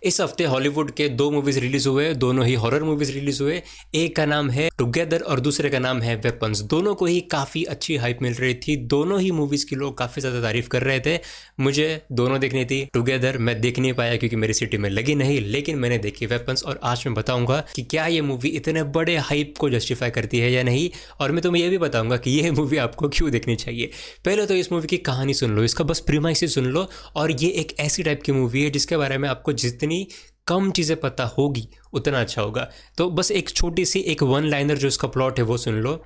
इस हफ्ते हॉलीवुड के 2 मूवीज रिलीज हुए, दोनों ही हॉरर मूवीज रिलीज हुए। एक का नाम है टुगेदर और दूसरे का नाम है वेपन्स। दोनों को ही काफ़ी अच्छी हाइप मिल रही थी, दोनों ही मूवीज़ की लोग काफ़ी ज़्यादा तारीफ कर रहे थे। मुझे दोनों देखनी थी। टुगेदर मैं देख नहीं पाया क्योंकि मेरी सिटी में लगी नहीं, लेकिन मैंने देखी वेपन्स और आज मैं बताऊंगा कि क्या ये मूवी इतने बड़े हाइप को जस्टिफाई करती है या नहीं, और मैं तुम्हें यह भी बताऊंगा कि ये मूवी आपको क्यों देखनी चाहिए। पहले तो इस मूवी की कहानी सुन लो, इसका बस प्रीमाइस ही सुन लो। और ये एक ऐसी टाइप की मूवी है जिसके बारे में आपको जितनी कम चीज़ें पता होगी उतना अच्छा होगा। तो बस एक छोटी सी एक वन लाइनर जो इसका प्लॉट है वो सुन लो।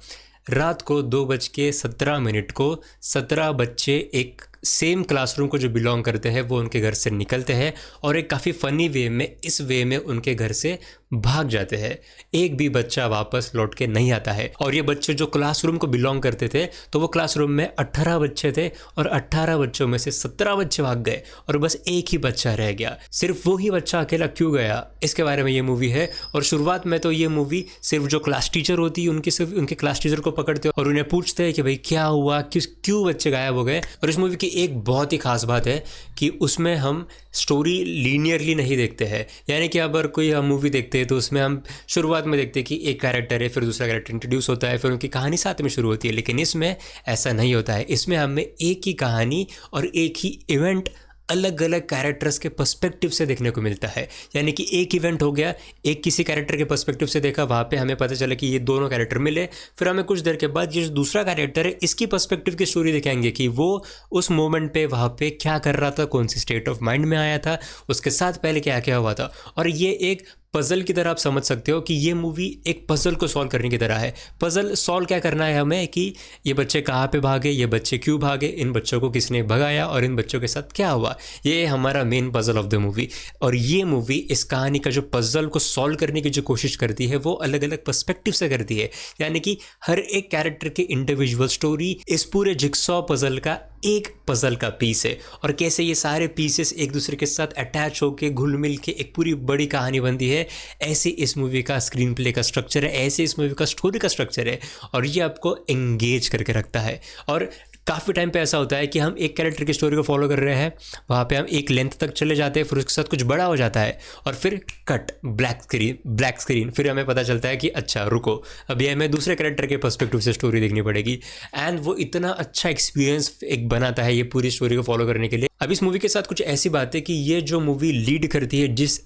रात को 2:17 को 17 बच्चे एक सेम क्लासरूम को जो बिलोंग करते हैं वो उनके घर से निकलते हैं और एक काफ़ी फ़नी वे में, इस वे में उनके घर से भाग जाते हैं। एक भी बच्चा वापस लौट के नहीं आता है। और ये बच्चे जो क्लासरूम को बिलोंग करते थे, तो वो क्लासरूम में 18 बच्चे थे और 18 बच्चों में से 17 बच्चे भाग गए और बस एक ही बच्चा रह गया। सिर्फ वो ही बच्चा अकेला क्यों गया, इसके बारे में ये मूवी है। और शुरुआत में तो ये मूवी सिर्फ जो क्लास टीचर होती है सिर्फ उनके क्लास टीचर को पकड़ते और उन्हें पूछते हैं कि भाई क्या हुआ, क्यों बच्चे गायब हो गए। और इस मूवी की एक बहुत ही खास बात है कि उसमें हम स्टोरी लीनियरली नहीं देखते हैं। यानी कि अगर कोई हम मूवी देखते हैं तो उसमें हम शुरुआत में देखते हैं कि एक कैरेक्टर है, फिर दूसरा कैरेक्टर इंट्रोड्यूस होता है, फिर उनकी कहानी साथ में शुरू होती है। लेकिन इसमें ऐसा नहीं होता है। इसमें हमें एक ही कहानी और एक ही इवेंट अलग अलग कैरेक्टर्स के पर्सपेक्टिव से देखने को मिलता है। यानी कि एक इवेंट हो गया, एक किसी कैरेक्टर के पर्सपेक्टिव से देखा, वहाँ पे हमें पता चला कि ये दोनों कैरेक्टर मिले, फिर हमें कुछ देर के बाद ये जो दूसरा कैरेक्टर है इसकी पर्सपेक्टिव की स्टोरी दिखाएंगे कि वो उस मोमेंट पे वहाँ पे क्या कर रहा था, कौन सी स्टेट ऑफ माइंड में आया था, उसके साथ पहले क्या क्या हुआ था। और ये एक पज़ल की तरह आप समझ सकते हो कि ये मूवी एक पज़ल को सॉल्व करने की तरह है। पज़ल सॉल्व क्या करना है हमें कि ये बच्चे कहाँ पे भागे, ये बच्चे क्यों भागे, इन बच्चों को किसने भगाया और इन बच्चों के साथ क्या हुआ। ये हमारा main puzzle of the movie. और ये मूवी इस कहानी का जो पज़ल को सॉल्व करने की जो कोशिश करती है वो अलग अलग पर्सपेक्टिव से करती है। यानी कि हर एक कैरेक्टर की इंडिविजुअल स्टोरी इस पूरे जिक्सॉ पज़ल का एक पज़ल का पीस है। और कैसे ये सारे पीसेस एक दूसरे के साथ अटैच होकर घुल मिल के एक पूरी बड़ी कहानी बनती है, ऐसे इस मूवी का स्क्रीन प्ले का स्ट्रक्चर है, ऐसे इस मूवी का स्टोरी का स्ट्रक्चर है। और ये आपको एंगेज करके रखता है। और काफ़ी टाइम पे ऐसा होता है कि हम एक कैरेक्टर की स्टोरी को फॉलो कर रहे हैं, वहाँ पे हम एक लेंथ तक चले जाते हैं, फिर उसके साथ कुछ बड़ा हो जाता है और फिर कट, ब्लैक स्क्रीन, फिर हमें पता चलता है कि अच्छा रुको, अभी हमें दूसरे कैरेक्टर के पर्सपेक्टिव से स्टोरी देखनी पड़ेगी। एंड वो इतना अच्छा एक्सपीरियंस एक बनाता है ये पूरी स्टोरी को फॉलो करने के लिए। अब इस मूवी के साथ कुछ ऐसी बात है कि ये जो मूवी लीड करती है, जिस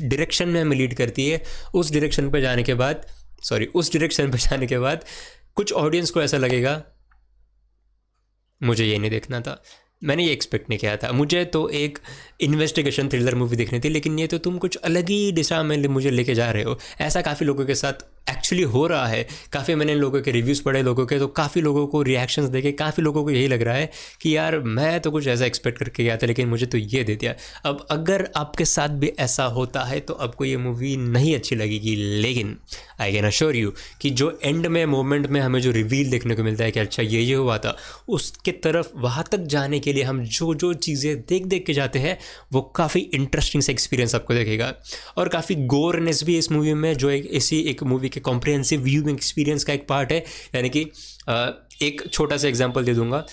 डायरेक्शन में हमें लीड करती है, उस डायरेक्शन पे जाने के बाद कुछ ऑडियंस को ऐसा लगेगा मुझे ये नहीं देखना था, मैंने ये एक्सपेक्ट नहीं किया था, मुझे तो एक इन्वेस्टिगेशन थ्रिलर मूवी देखनी थी, लेकिन ये तो तुम कुछ अलग ही दिशा में मुझे लेके जा रहे हो। ऐसा काफ़ी लोगों के साथ एक्चुअली हो रहा है। काफ़ी मैंने लोगों के रिव्यूज़ पढ़े लोगों के, तो काफ़ी लोगों को रिएक्शंस देखे, काफ़ी लोगों को यही लग रहा है कि यार मैं तो कुछ ऐसा एक्सपेक्ट करके गया था लेकिन मुझे तो ये दे दिया। अब अगर आपके साथ भी ऐसा होता है तो आपको ये मूवी नहीं अच्छी लगेगी, लेकिन आई कैन अश्योर यू कि जो एंड में मोमेंट में हमें जो रिवील देखने को मिलता है कि अच्छा ये हुआ था, उसके तरफ वहाँ तक जाने के लिए हम जो चीज़ें देख के जाते हैं वो काफ़ी इंटरेस्टिंग सा एक्सपीरियंस आपको देखेगा। और काफ़ी गोरनेस भी इस मूवी में, जो एक मूवी के कॉम्प्रिहेंसिव व्यूइंग एक्सपीरियंस का एक पार्ट है। यानी कि एक छोटा सा एग्जांपल दे दूंगा।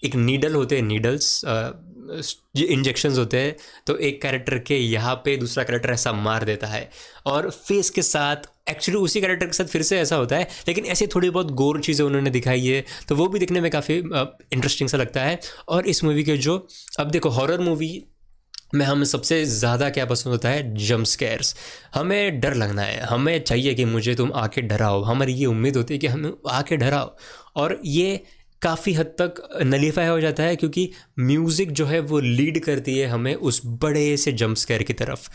एक नीडल होते हैं, नीडल्स जो इंजेक्शंस होते हैं, तो एक कैरेक्टर के यहाँ पे दूसरा कैरेक्टर ऐसा मार देता है और फेस के साथ एक्चुअली उसी कैरेक्टर के साथ फिर से ऐसा होता है, लेकिन ऐसे थोड़ी बहुत गोर चीज़ें उन्होंने दिखाई है, तो वो भी दिखने में काफ़ी इंटरेस्टिंग सा लगता है। और इस मूवी के जो, अब देखो हॉरर मूवी में हमें सबसे ज़्यादा क्या पसंद होता है, जंप स्कैर्स। हमें डर लगना है, हमें चाहिए कि मुझे तुम आके डराओ, हमारी ये उम्मीद होती है कि हमें आके डराओ। और ये काफ़ी हद तक नलीफाई हो जाता है क्योंकि म्यूज़िक जो है वो लीड करती है हमें उस बड़े से जंप स्कैर की तरफ।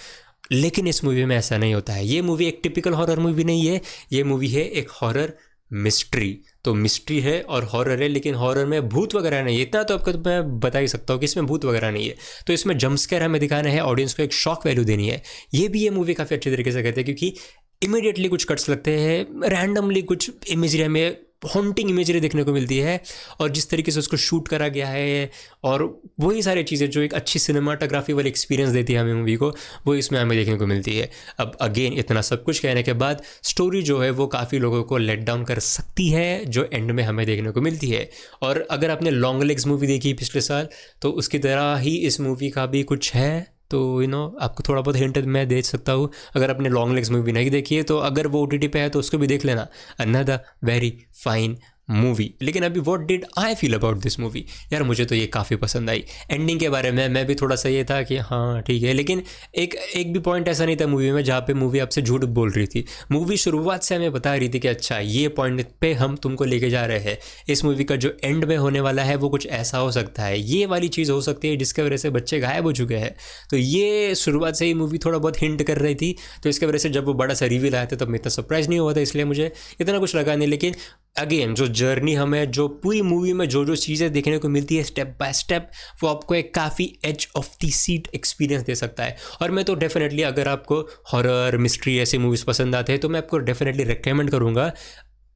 लेकिन इस मूवी में ऐसा नहीं होता है। ये मूवी एक टिपिकल हॉरर मूवी नहीं है, ये मूवी है एक हॉरर मिस्ट्री। तो मिस्ट्री है और हॉरर है, लेकिन हॉरर में भूत वगैरह नहीं है। इतना तो आपको मैं बता ही सकता हूँ कि इसमें भूत वगैरह नहीं है। तो इसमें जंप स्केयर हमें दिखाना है, ऑडियंस को एक शॉक वैल्यू देनी है। ये भी ये मूवी काफ़ी अच्छे तरीके से करते हैं क्योंकि इमीडिएटली कुछ कट्स लगते हैं, रैंडमली कुछ इमेजरी हमें हॉन्टिंग इमेजरी देखने को मिलती है, और जिस तरीके से उसको शूट करा गया है और वही सारी चीज़ें जो एक अच्छी सिनेमाटोग्राफी वाली एक्सपीरियंस देती है हमें मूवी को, वो इसमें हमें देखने को मिलती है। अब अगेन इतना सब कुछ कहने के बाद स्टोरी जो है वो काफ़ी लोगों को लेट डाउन कर सकती है, जो एंड में हमें देखने को मिलती है। और अगर आपने लॉन्ग लेग्स मूवी देखी पिछले साल, तो उसकी तरह ही इस मूवी का भी कुछ है, तो आपको थोड़ा बहुत हिंट मैं दे सकता हूँ। अगर आपने लॉन्ग लेग्स मूवी नहीं देखी है तो अगर वो OTT पे है तो उसको भी देख लेना। Another very fine movie. लेकिन अभी what did I feel about this movie, यार मुझे तो ये काफ़ी पसंद आई। एंडिंग के बारे में मैं भी थोड़ा सा ये था कि हाँ ठीक है, लेकिन एक भी पॉइंट ऐसा नहीं था मूवी में जहाँ पे मूवी आपसे झूठ बोल रही थी। मूवी शुरुआत से हमें बता रही थी कि अच्छा ये पॉइंट पे हम तुमको लेके जा रहे हैं, इस मूवी का जो एंड में होने वाला है वो कुछ ऐसा हो सकता है, ये वाली चीज़ हो सकती है जिसके वजह से बच्चे गायब हो चुके हैं। तो ये शुरुआत से ही मूवी थोड़ा बहुत हिंट कर रही थी, तो इसके वजह से जब वो बड़ा सा रिवील आया था तब मैं इतना सरप्राइज़ नहीं हुआ था, इसलिए मुझे इतना कुछ लगा नहीं। लेकिन अगेन जो जर्नी हमें जो पूरी मूवी में जो चीज़ें देखने को मिलती है स्टेप बाय स्टेप, वो आपको एक काफ़ी edge of the seat experience दे सकता है। और मैं तो डेफिनेटली अगर आपको हॉरर मिस्ट्री ऐसे मूवीज़ पसंद आते हैं तो मैं आपको डेफिनेटली रिकमेंड करूँगा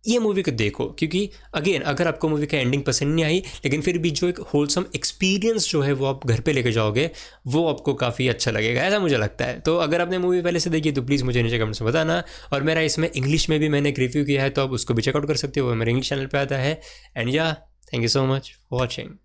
ये मूवी को देखो। क्योंकि अगेन अगर आपको मूवी का एंडिंग पसंद नहीं आई, लेकिन फिर भी जो एक होलसम एक्सपीरियंस जो है वो आप घर पे लेके जाओगे वो आपको काफ़ी अच्छा लगेगा, ऐसा मुझे लगता है। तो अगर आपने मूवी पहले से देखी तो प्लीज़ मुझे नीचे कमेंट्स में बताना। और मेरा इसमें इंग्लिश में भी मैंने एक रिव्यू किया है तो आप उसको भी चेकआउट कर सकते हो, वो मेरे इंग्लिश चैनल पर आता है। एंड या thank you so much for watching.